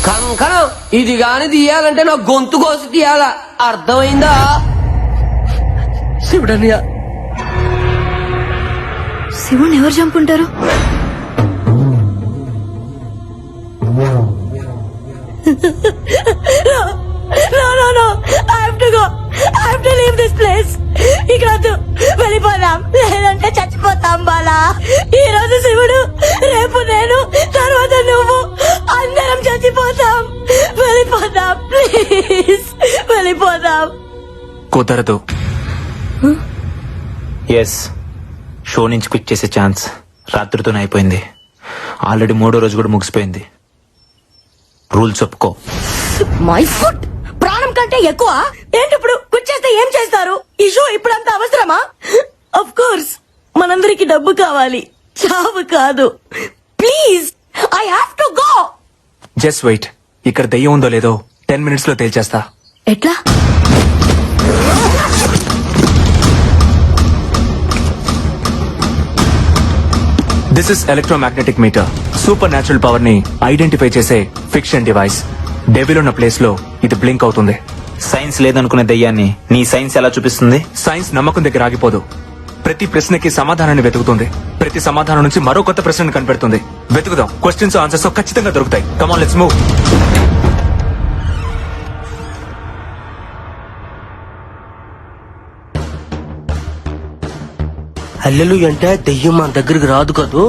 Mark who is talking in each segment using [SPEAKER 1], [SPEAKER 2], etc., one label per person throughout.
[SPEAKER 1] కంకణం ఇది గాని తీయాలంటే నా గొంతు కోసి తీయాలా, అర్థమైందా?
[SPEAKER 2] శివుడన్నయ్య,
[SPEAKER 3] శివుని ఎవరు చంపుంటారు?
[SPEAKER 4] వెళ్ళిపోదాం, లేదంటే చచ్చిపోతాం బాలా. ఈ రోజు శివుడు, రేపు నేను, తర్వాత నువ్వు, అందరం చచ్చిపోతాం. వెళ్ళిపోదాం ప్లీజ్, వెళ్ళిపోదాం.
[SPEAKER 5] కుదరదు. ఎస్, షో నుంచి క్విట్ చేసే ఛాన్స్ రాత్రితోనే అయిపోయింది. ఆల్రెడీ 3వ రోజు కూడా ముగిసిపోయింది. రూల్స్ ఒప్పుకో.
[SPEAKER 4] మై ఫుట్ ప్రాణం కంటే ఎక్కువ ఏంటి? ఇప్పుడు కూర్చేస్తే ఏం చేస్తారు? ఈ షో ఇప్పుడంత అవసరమా? ఆఫ్ కోర్స్ మనందరికి డబ్బు కావాలి, చావు కాదు. Please, I have to go.
[SPEAKER 5] Just wait. ఇక్కడ దెయ్యం ఉందో లేదో 10 minutes లో తేల్చేస్తా.
[SPEAKER 3] ఎట్లా?
[SPEAKER 5] This is electromagnetic meter. Super natural power ని ఐడెంటిఫై చేసే ఫిక్షన్ డివైస్. డెవిల్ ఉన్న ప్లేస్ లో ఇది బ్లింక్ అవుతుంది.
[SPEAKER 6] సైన్స్ లేదనుకునే దయ్యాన్ని నీ సైన్స్ ఎలా చూపిస్తుంది?
[SPEAKER 5] సైన్స్ నమ్మకం దగ్గర ఆగిపోదు. ప్రతి ప్రశ్నకి సమాధానాన్ని వెతుకుతుంది. ప్రతి సమాధానం నుంచి మరో కొత్త ప్రశ్నను కనిపెడుతుంది. వెతుకుదాం. క్వశ్చన్స్ ఆన్సర్స్ ఖచ్చితంగా దొరుకుతాయి. Come on, let's move.
[SPEAKER 2] అల్లెలు అంటే దెయ్యం మన దగ్గరికి రాదు కదూ.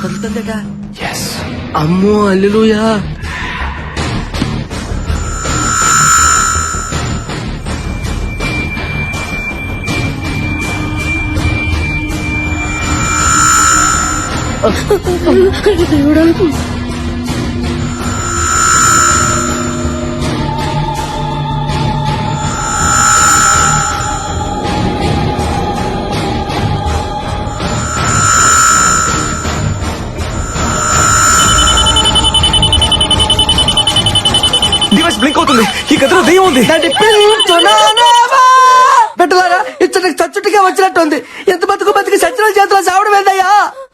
[SPEAKER 2] కదులుతుందట. అమ్మో అల్లెలుయా.
[SPEAKER 5] డివైస్ బ్లింక్ అవుతుంది. ఈ గదిలో దెయ్యం ఉంది.
[SPEAKER 2] పెట్టలారా ఇచ్చటికి చచ్చుటిగా వచ్చినట్టుంది. ఎంత బతుకు బతికి సచిన చేతులు సావడం ఏందయ్యా?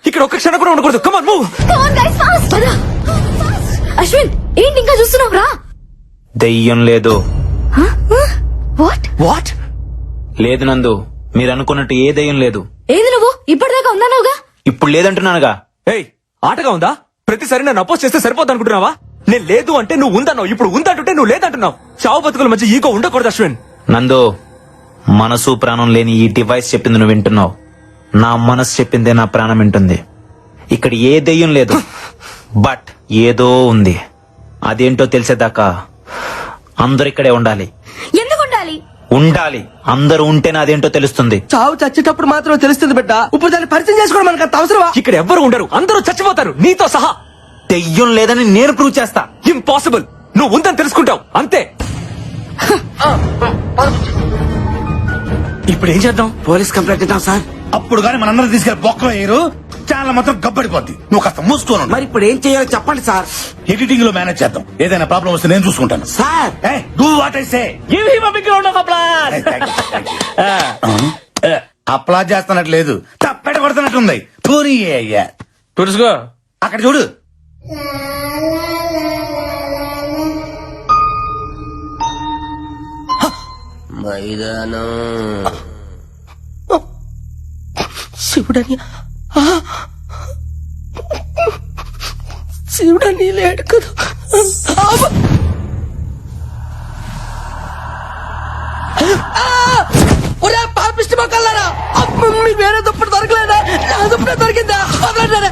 [SPEAKER 5] ఇక్కడ ఒక్క క్షణం కూడా ఉండకూడదు. Come on, move.
[SPEAKER 3] అశ్విన్, ఏంటి ఇంకా చూస్తున్నావు? రా.
[SPEAKER 6] దెయ్యం లేదు.
[SPEAKER 3] వాట్?
[SPEAKER 5] వాట్?
[SPEAKER 6] లేదు నందు, మీరు అనుకున్నట్టు ఏ దెయ్యం లేదు.
[SPEAKER 3] ఏది నువ్వు ఇప్పటిదాకా ఉందన్నావుగా?
[SPEAKER 6] ఇప్పుడు లేదంటున్నానుగా.
[SPEAKER 5] ఏయ్, ఆటగా ఉందా? ప్రతిసారి నన్ను అపోజ్ చేస్తే సరిపోద్ది అనుకుంటున్నావా? నేను లేదు అంటే నువ్వు ఉందన్నావు, ఇప్పుడు ఉందంటుంటే నువ్వు లేదంటున్నావు. చావు బతుకుల మధ్య ఈగో ఉండకూడదు అశ్విన్.
[SPEAKER 6] నందు, మనసు ప్రాణం లేని ఈ డివైస్ చెప్పింది నువ్వు వింటున్నావు. నా మనసు చెప్పిందే నా ప్రాణం వింటుంది. ఇక్కడ ఏ దెయ్యం లేదు, బట్ ఏదో ఉంది. అదేంటో తెలిసేదాకా అందరు ఇక్కడే ఉండాలి.
[SPEAKER 4] ఎందుకు ఉండాలి?
[SPEAKER 6] ఉండాలి. అందరూ ఉంటేనే అదేంటో తెలుస్తుంది.
[SPEAKER 2] చావు చచ్చేటప్పుడు మాత్రం తెలుస్తుంది బిడ్డ. ఇప్పుడు దాన్ని పరిచయం చేసుకోవడం మనకు అంత అవసరమా?
[SPEAKER 5] ఇక్కడ ఎవ్వరు ఉండరు, అందరూ చచ్చిపోతారు, నీతో సహా.
[SPEAKER 6] దెయ్యం లేదని నేను ప్రూవ్ చేస్తా.
[SPEAKER 5] ఇంపాసిబుల్. నువ్వు ఉందని తెలుసుకుంటావు అంతే.
[SPEAKER 2] ఇప్పుడు ఏం చేద్దాం? పోలీస్ కంప్లైంట్ ఇద్దాం సార్.
[SPEAKER 7] అప్పుడు గానీ మనందరం తీసుకెళ్లి బొక్కలో వేయరు, ఛానల్ మాత్రం గబ్బడిపోద్ది. నువ్వు కాస్త మూసుకోను.
[SPEAKER 2] మరి ఇప్పుడు ఏం చేయాలో చెప్పండి సార్.
[SPEAKER 7] ఎడిటింగ్ లో మేనేజ్ చేద్దాం. ఏదైనా ప్రాబ్లం వస్తే నేను చూసుకుంటాను.
[SPEAKER 2] Sir
[SPEAKER 7] do what I say.
[SPEAKER 2] Give him a big round of applause.
[SPEAKER 7] Applause చేస్తున్నట్లేదు, తప్పెట కొడుతున్నట్టుంది. పూరి అయ్యా
[SPEAKER 2] తుడుచుకో.
[SPEAKER 7] అక్కడ చూడు.
[SPEAKER 1] మైదానం
[SPEAKER 2] శివుడని శివుడని లేడు కదా. పాపిష్టి మొక్కలారా, మీకు వేరే దుప్పటి దొరకలేదా? నా దుప్పటి అప్పుడే దొరికిందా? వదలండి.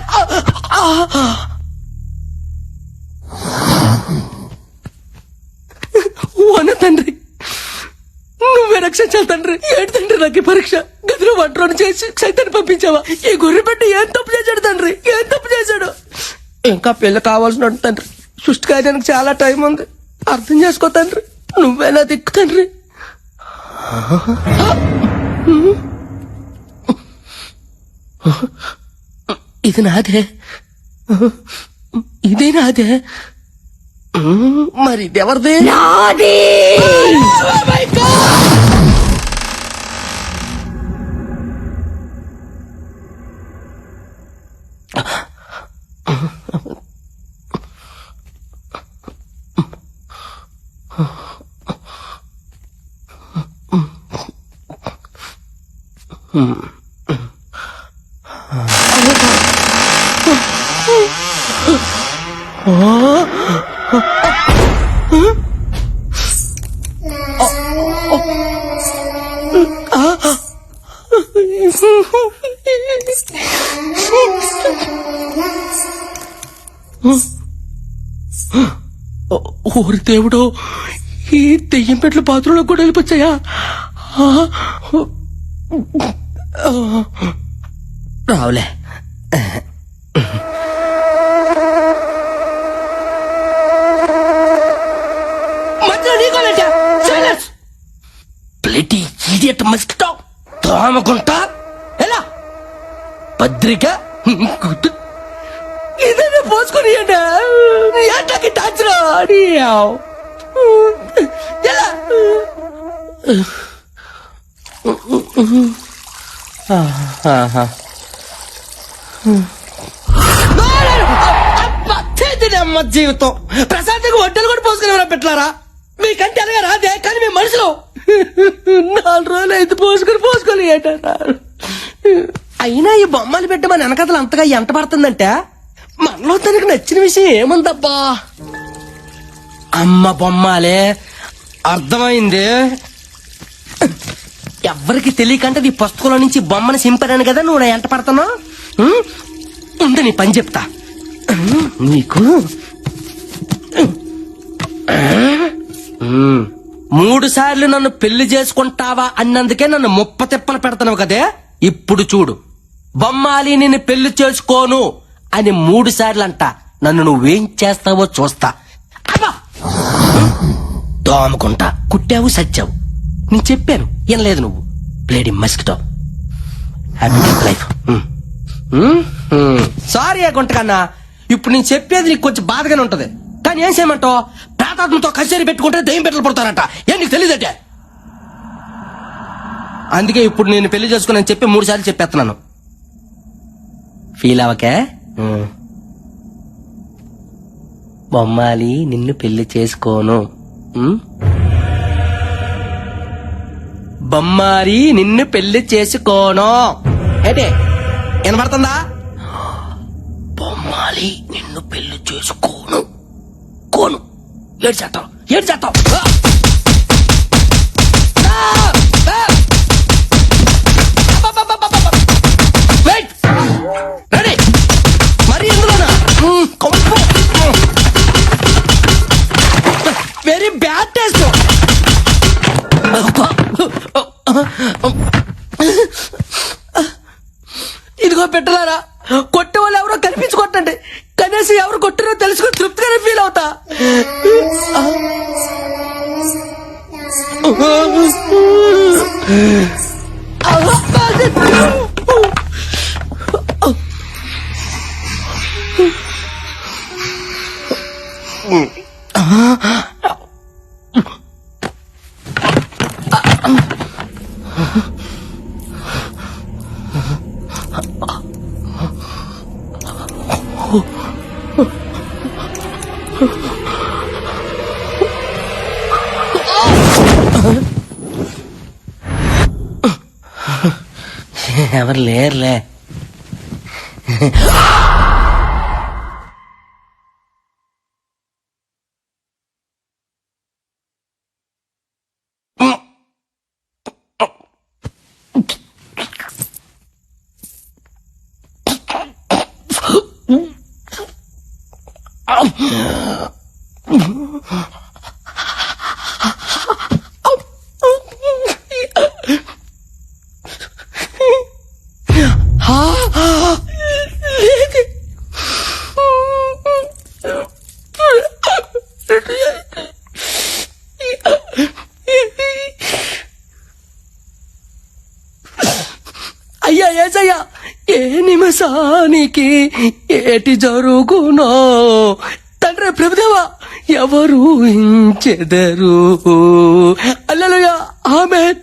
[SPEAKER 2] వన తండ్రి, నువ్వే రక్షించాలి తండ్రి. ఏంటి తండ్రి నాకు ఈ పరీక్ష? గదిలో వంటలను చేసి సైతాన్ని పంపించావా? ఈ గొర్రె పెట్టి ఏం తప్పు చేశాడు తండ్రి? ఏం తప్పు చేశాడు? ఇంకా పెళ్లి కావాల్సిన తండ్రి. సృష్టి కాయడానికి చాలా టైం ఉంది. అర్థం చేసుకో తండ్రి. నువ్వేనా దిక్కు తండ్రి. ఇది నాదే, ఇదే నాదే. మరి ఇది ఎవరిదే?
[SPEAKER 4] నాది.
[SPEAKER 2] ఓరి దేవుడు, ఈ దెయ్యం పెట్ల బాత్రూంలో కూడా వెళ్ళిపోచ్చాయా? రావులే. మధ్యలో నీకోలేటా? సైలెన్స్. ప్లేటి ఇడియట్ మస్కిటో తామకుంట. ఎలా పత్రిక ఇదే పోసుకొని ఏంటకి టచ్ రా ఎలా? అమ్మ జీవితం ప్రశాంతంగా వంటలు కూడా పోసుకుని పెట్టారా? మీకంటే అలాగా రాదే, కానీ మీ మనుషులు 4 రోజులు అయితే పోసుకొని ఏంటారా? అయినా ఈ బొమ్మలు పెట్టి మన వెనకథలు అంతగా ఎంట పడుతుందంటే మనలో తనకు నచ్చిన విషయం ఏముందబ్బా? అమ్మ బొమ్మాలే, అర్థమైంది. ఎవ్వరికి తెలియకంటే నీ పుస్తకంలో నుంచి బొమ్మను సింపాను కదా నువ్వు ఎంట పడుతున్నావు. ఉండు నీ పని చెప్తా. నీకు 3 సార్లు నన్ను పెళ్లి చేసుకుంటావా అన్నందుకే నన్ను ముప్ప తిప్పలు పెడతావు కదే. ఇప్పుడు చూడు, బొమ్మాలి నిన్ను పెళ్లి చేసుకోను అని 3 సార్లు అంట. నన్ను నువ్వేం చేస్తావో చూస్తా. అబ్బా దోమకుంటా, కుట్టావు సచ్చావు. నేను చెప్పాను వినలేదు నువ్వు. ప్లేడి మస్కిటో. Happy life. సారీ గుంటకన్నా, ఇప్పుడు నేను చెప్పేది నీకు కొంచెం బాధగానే ఉంటది. కానీ ఏం చేయమంటావు? ప్రాతాత్మతో కచేరీ పెట్టుకుంటే దయ్యం పెట్టలు పడతారట. ఏం నీకు తెలియదటే? అందుకే ఇప్పుడు నేను పెళ్లి చేసుకుని చెప్పి 3 సార్లు చెప్పేస్తున్నాను. ఫీల్ అవకే. బొమ్మాలి నిన్ను పెళ్లి చేసుకోను. బొమ్మాలి నిన్ను పెళ్లి చేసుకోను. ఏంటే వినపడుతుందా? బొమ్మాలి నిన్ను పెళ్లి చేసుకోను. కోను ఏడు చేస్తావు. రెడీ మరి ఎందులోనా? Very bad taste. ఇదిగో పెట్టలారా, కొట్టే వాళ్ళు ఎవరో కనిపించుకోండి. కనీసం ఎవరు కొట్టారో తెలుసుకుని తృప్తిగానే ఫీల్ అవుతా. ఎవరు లేరులే. అయ్యా ఏసయ్యా, ఏ నిమిషానికి ఏటి జరుగునో తండ్రి ప్రభుదేవా ఎవరు హించెదరు. హల్లెలూయా, ఆమేన్.